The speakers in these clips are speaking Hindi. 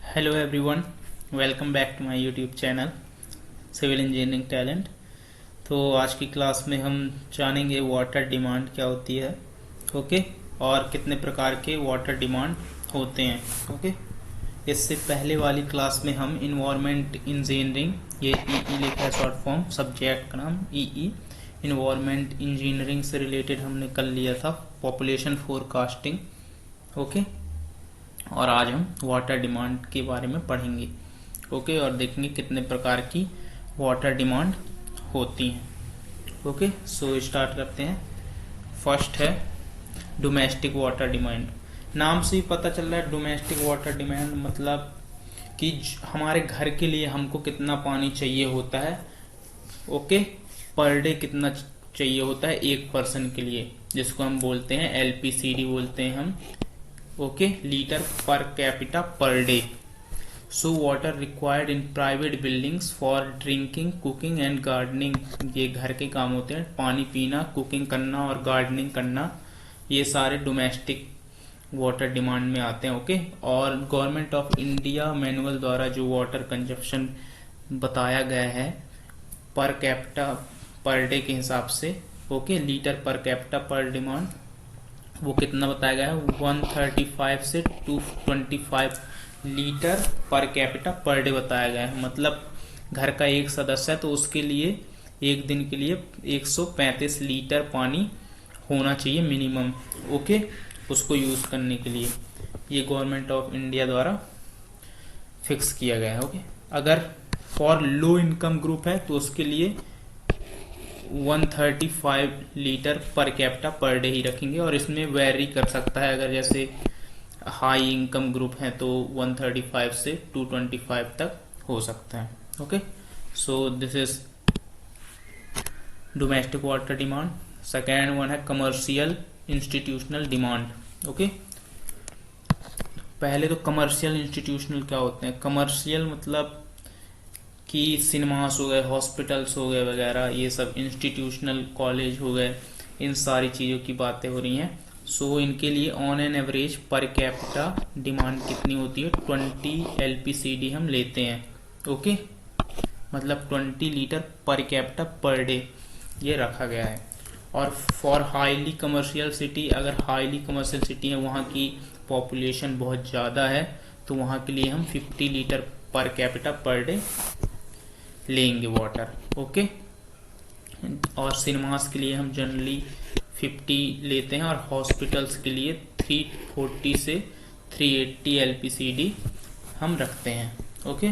Hello everyone, welcome back to my YouTube channel civil engineering talent. तो आज की क्लास में हम जानेंगे वाटर डिमांड क्या होती है, ओके, और कितने प्रकार के वाटर डिमांड होते हैं, ओके। इससे पहले वाली क्लास में हम इन्वायरमेंट इंजीनियरिंग, ये ईई लिखा है शॉर्ट फॉर्म, सब्जेक्ट का नाम ईई, इन्वायरमेंट इंजीनियरिंग से रिलेटेड हमने कर लिया था पॉपुलेशन फोरकास्टिंग, ओके। और आज हम वाटर डिमांड के बारे में पढ़ेंगे, ओके, और देखेंगे कितने प्रकार की वाटर डिमांड होती हैं, ओके। सो स्टार्ट करते हैं। फर्स्ट है डोमेस्टिक वाटर डिमांड। नाम से ही पता चल रहा है डोमेस्टिक वाटर डिमांड मतलब कि हमारे घर के लिए हमको कितना पानी चाहिए होता है, ओके, पर डे कितना चाहिए होता है एक पर्सन के लिए, जिसको हम बोलते हैं एलपीसीडी बोलते हैं हम, okay, litre per capita per day. So water required in private buildings for drinking, cooking and gardening, ये घर के काम होते हैं, पानी पीना, कुकिंग करना और गार्डनिंग करना, ये सारे डोमेस्टिक वाटर डिमांड में आते हैं, ओके। और गवर्नमेंट ऑफ इंडिया मैनुअल द्वारा जो वाटर कंजप्शन बताया गया है पर कैपिटा पर डे के हिसाब से, ओके, लीटर पर कैपिटा पर डिमांड वो कितना बताया गया है, 135 से 225 litre per capita per day बताया गया है। मतलब घर का एक सदस्य है तो उसके लिए एक दिन के लिए 135 लीटर पानी होना चाहिए मिनिमम, ओके, उसको यूज करने के लिए। ये गवर्नमेंट ऑफ इंडिया द्वारा फिक्स किया गया है, ओके। अगर फॉर लो इनकम ग्रुप है तो उसके लिए 135 litre per capita per day ही रखेंगे, और इसमें वेरी कर सकता है। अगर जैसे हाई इनकम ग्रुप है तो 135 से 225 तक हो सकता है, okay. So this is domestic water demand. Second one है कमर्शियल इंस्टीट्यूशनल डिमांड, ओके। पहले तो कमर्शियल इंस्टीट्यूशनल क्या होते हैं? कमर्शियल मतलब कि सिनेमास हो गए, हॉस्पिटल्स हो गए वगैरह, ये सब इंस्टीट्यूशनल कॉलेज हो गए, इन सारी चीज़ों की बातें हो रही हैं। सो इनके लिए on an average per capita demand कितनी होती है? 20 एलपीसीडी हम लेते हैं, ओके, मतलब 20 litre per capita per day ये रखा गया है। और फॉर हाईली कमर्शियल सिटी, अगर हाईली कमर्शियल सिटी है, वहाँ की पॉपुलेशन बहुत ज़्यादा है, तो वहाँ के लिए हम 50 litre per capita per day लेंगे वाटर, ओके। और सिनेमास के लिए हम जनरली 50 लेते हैं, और हॉस्पिटल्स के लिए 340 से 380 एलपीसीडी हम रखते हैं, ओके।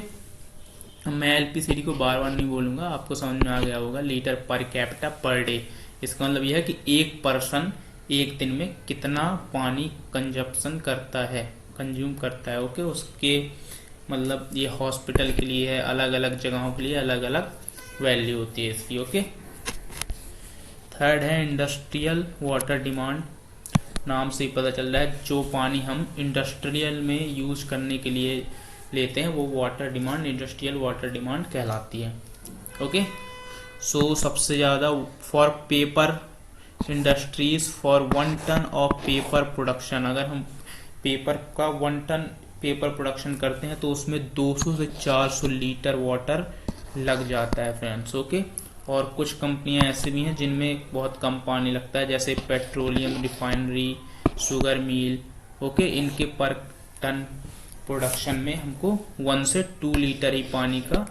मैं एलपीसीडी को बार बार नहीं बोलूंगा, आपको समझ में आ गया होगा, litre per capita per day. इसका मतलब यह है कि एक पर्सन एक दिन में कितना पानी कंजप्शन करता है, कंज्यूम करता है, ओके। उसके मतलब ये हॉस्पिटल के लिए है, अलग अलग जगहों के लिए अलग अलग वैल्यू होती है इसकी, ओके। थर्ड है इंडस्ट्रियल वाटर डिमांड। नाम से ही पता चल रहा है जो पानी हम इंडस्ट्रियल में यूज करने के लिए लेते हैं वो water demand, industrial water demand कहलाती है, ओके। सो सबसे ज़्यादा for paper industries for 1 ton of paper production, अगर हम पेपर का 1 टन पेपर प्रोडक्शन करते हैं तो उसमें 200 से 400 लीटर वाटर लग जाता है फ्रेंड्स, ओके। और कुछ कंपनियां ऐसी भी हैं जिनमें बहुत कम पानी लगता है, जैसे petroleum refinery, sugar mill, okay, इनके पर टन प्रोडक्शन में हमको 1 से 2 लीटर ही पानी का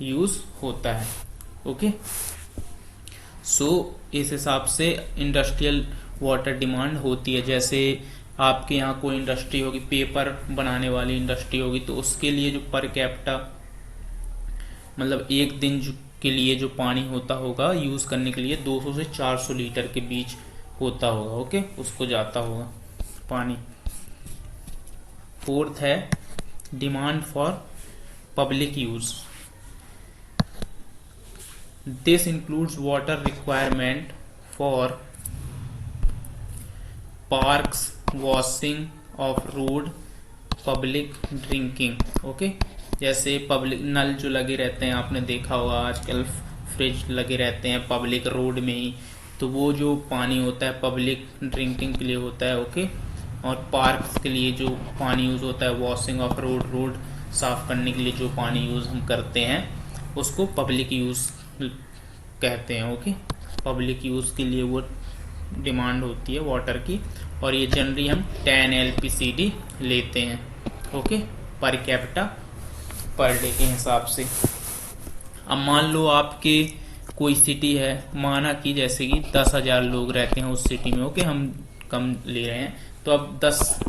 यूज होता है, ओके। सो इस हिसाब से इंडस्ट्रियल वाटर डिमांड होती है। जैसे आपके यहाँ कोई इंडस्ट्री होगी, पेपर बनाने वाली इंडस्ट्री होगी, तो उसके लिए जो पर कैपिटा मतलब एक दिन के लिए जो पानी होता होगा यूज करने के लिए 200 से 400 लीटर के बीच होता होगा, ओके, उसको जाता होगा पानी। फोर्थ है demand for public use. This includes water requirement for parks, washing of road, public drinking, okay. जैसे पब्लिक नल जो लगे रहते हैं, आपने देखा होगा आजकल फ्रिज लगे रहते हैं पब्लिक रोड में ही, तो वो जो पानी होता है पब्लिक ड्रिंकिंग के लिए होता है, ओके। और पार्क्स के लिए जो पानी यूज होता है, वॉशिंग ऑफ रोड, रोड साफ करने के लिए जो पानी यूज़ हम करते हैं उसको पब्लिक यूज़ कहते हैं। ओके, पब्लिक यूज़ के लिए वो डिमांड होती है वाटर की, और ये जनरली हम 10 LPCD लेते हैं। Okay, per capita per day के हिसाब से। अब मान लो आपके कोई सिटी है, माना कि जैसे कि 10,000 लोग रहते हैं उस सिटी में। ओके, हम कम ले रहे हैं, तो अब 10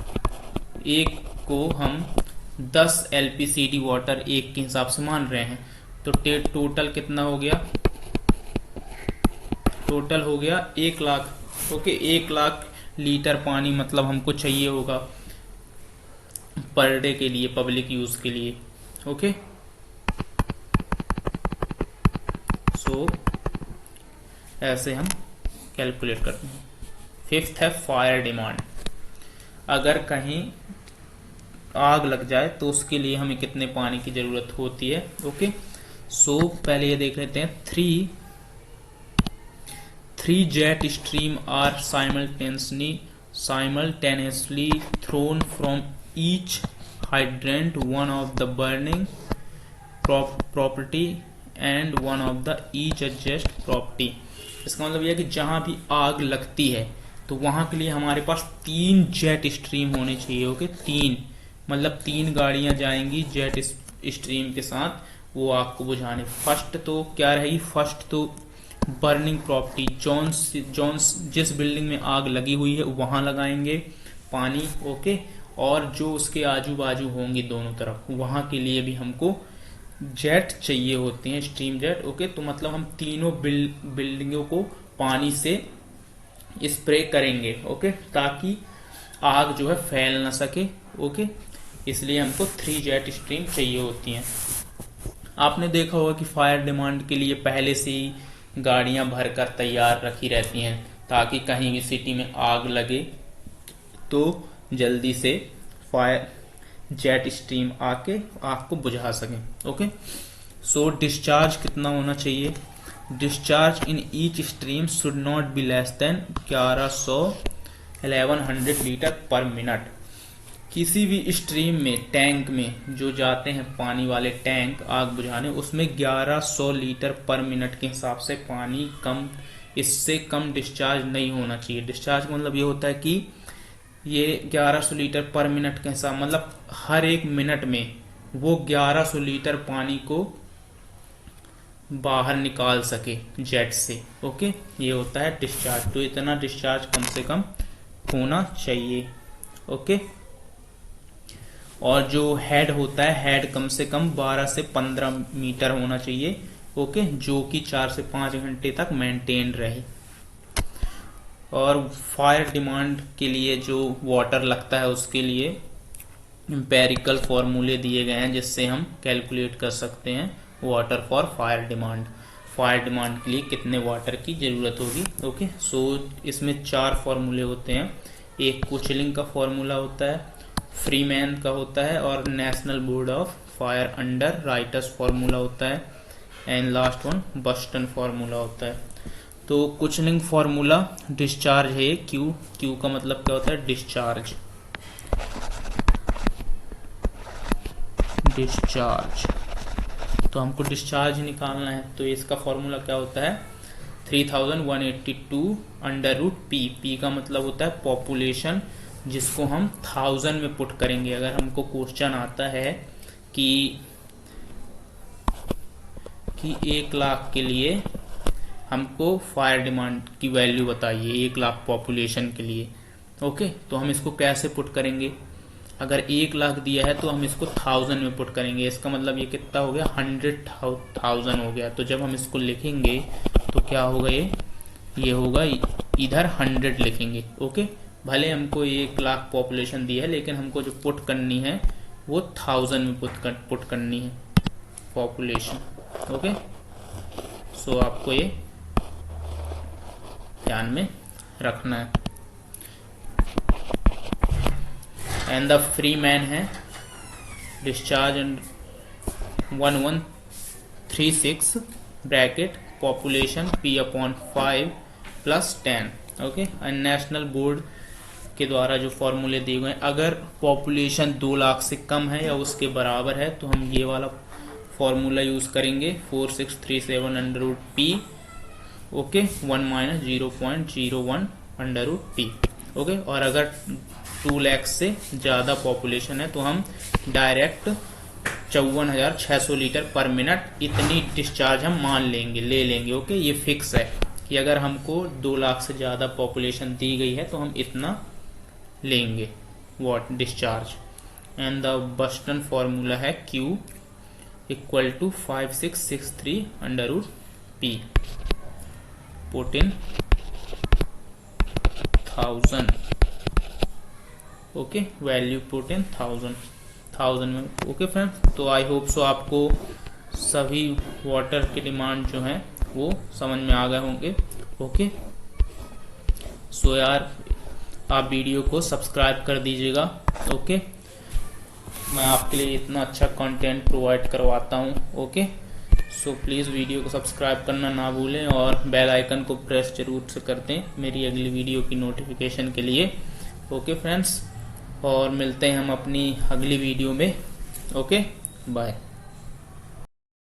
एक को हम 10 LPCD वाटर एक के हिसाब से मान रहे हैं, तो टोटल कितना हो गया? टोटल हो गया 1 लाख। ओके, 1 लाख लीटर पानी मतलब हमको चाहिए होगा पर डे के लिए, पब्लिक यूज के लिए। ओके, सो ऐसे हम कैलकुलेट करते हैं। फिफ्थ है फायर डिमांड। अगर कहीं आग लग जाए तो उसके लिए हमें कितने पानी की जरूरत होती है। ओके, सो पहले ये देख लेते हैं। Three jet stream are simultaneously thrown from each hydrant, one of the burning property and one of the each adjacent property। इसका मतलब यह है कि जहां भी आग लगती है तो वहां के लिए हमारे पास 3 जेट स्ट्रीम होने चाहिए। ओके, 3 मतलब 3 गाड़ियां जाएंगी जेट स्ट्रीम के साथ वो आग को बुझाने। फर्स्ट तो क्या रहेगी? फर्स्ट तो बर्निंग प्रॉपर्टी, जोन्स जिस बिल्डिंग में आग लगी हुई है वहां लगाएंगे पानी। ओके, और जो उसके आजू बाजू होंगे दोनों तरफ, वहां के लिए भी हमको जेट चाहिए होते हैं, स्ट्रीम जेट। ओके, तो मतलब हम तीनों बिल्डिंगों को पानी से स्प्रे करेंगे। ओके, ताकि आग जो है फैल ना सके। ओके, इसलिए हमको 3 जेट स्ट्रीम चाहिए होती हैं। आपने देखा होगा कि फायर डिमांड के लिए पहले से ही गाड़ियां भरकर तैयार रखी रहती हैं, ताकि कहीं भी सिटी में आग लगे तो जल्दी से फायर जेट स्ट्रीम आके आग को बुझा सकें। ओके, सो डिस्चार्ज कितना होना चाहिए? Discharge in each stream should not be less than 1100 litre पर मिनट। किसी भी स्ट्रीम में, टैंक में जो जाते हैं पानी वाले टैंक आग बुझाने, उसमें 1100 लीटर पर मिनट के हिसाब से पानी कम, इससे कम डिस्चार्ज नहीं होना चाहिए। डिस्चार्ज का मतलब ये होता है कि ये 1100 लीटर पर मिनट के हिसाब, मतलब हर एक मिनट में वो 1100 लीटर पानी को बाहर निकाल सके जेट से। ओके, ये होता है डिस्चार्ज। तो इतना डिस्चार्ज कम से कम होना चाहिए। ओके, और जो हेड होता है, हेड कम से कम 12 से 15 मीटर होना चाहिए। ओके, जो कि 4 से 5 घंटे तक मेंटेन रहे। और फायर डिमांड के लिए जो वाटर लगता है उसके लिए एम्पेरिकल फॉर्मूले दिए गए हैं, जिससे हम कैलकुलेट कर सकते हैं water for fire demand. Fire demand के लिए कितने वाटर की जरूरत होगी। ओके, सो इसमें 4 फॉर्मूले होते हैं। एक कुचलिंग का फॉर्मूला होता है, फ्रीमैन का होता है, और national board of fire under writers formula होता है, and last one Boston formula होता है। तो कुचलिंग फॉर्मूला डिस्चार्ज है क्यू। क्यू का मतलब क्या होता है? डिस्चार्ज। तो हमको डिस्चार्ज निकालना है, तो इसका फॉर्मूला क्या होता है? 3182 अंडर रूट पी। पी का मतलब होता है पॉपुलेशन, जिसको हम 1000 में पुट करेंगे। अगर हमको क्वेश्चन आता है कि 1 लाख के लिए हमको फायर डिमांड की वैल्यू बताइए 1 लाख पॉपुलेशन के लिए। ओके, तो हम इसको कैसे पुट करेंगे? अगर 1 लाख दिया है तो हम इसको 1000 में पुट करेंगे। इसका मतलब ये कितना हो गया? 100,000 हो गया। तो जब हम इसको लिखेंगे तो क्या होगा? ये होगा, इधर 100 लिखेंगे। ओके, भले हमको 1 लाख पॉपुलेशन दी है, लेकिन हमको जो पुट करनी है वो 1000 में पुट करनी है पॉपुलेशन। ओके, सो आपको ये ध्यान में रखना है। एंड द फ्री मैन है discharge 1136 bracket population P/5 + 10। Okay, and national board के द्वारा जो फॉर्मूले दिए गए हैं, अगर पॉपुलेशन 2 लाख से कम है या उसके बराबर है तो हम ये वाला फॉर्मूला यूज करेंगे 4637 under root P, okay, 1 minus 0.01 under root P, okay. और अगर 2 लाख से ज्यादा पॉपुलेशन है तो हम डायरेक्ट 54,600 लीटर पर मिनट इतनी डिस्चार्ज हम मान लेंगे, ले लेंगे, ओके। ये फिक्स है कि अगर हमको 2 लाख से ज्यादा पॉपुलेशन दी गई है तो हम इतना लेंगे वाट डिस्चार्ज। एंड द बस्टन फॉर्मूला है Q equal to 5663 under root p, put in 1000, okay, value put in 1000 में, ओके फ्रेंड्स। तो आई होप सो आपको सभी वाटर की डिमांड जो है वो समझ में आ गए होंगे, ओके। सो यार आप वीडियो को सब्सक्राइब कर दीजिएगा, ओके। मैं आपके लिए इतना अच्छा कंटेंट प्रोवाइड करवाता हूँ, ओके। सो प्लीज़ वीडियो को सब्सक्राइब करना ना भूलें और बेल आइकन को प्रेस जरूर से कर दें मेरी अगली वीडियो की नोटिफिकेशन के लिए, ओके फ्रेंड्स। और मिलते हैं हम अपनी अगली वीडियो में, ओके, बाय।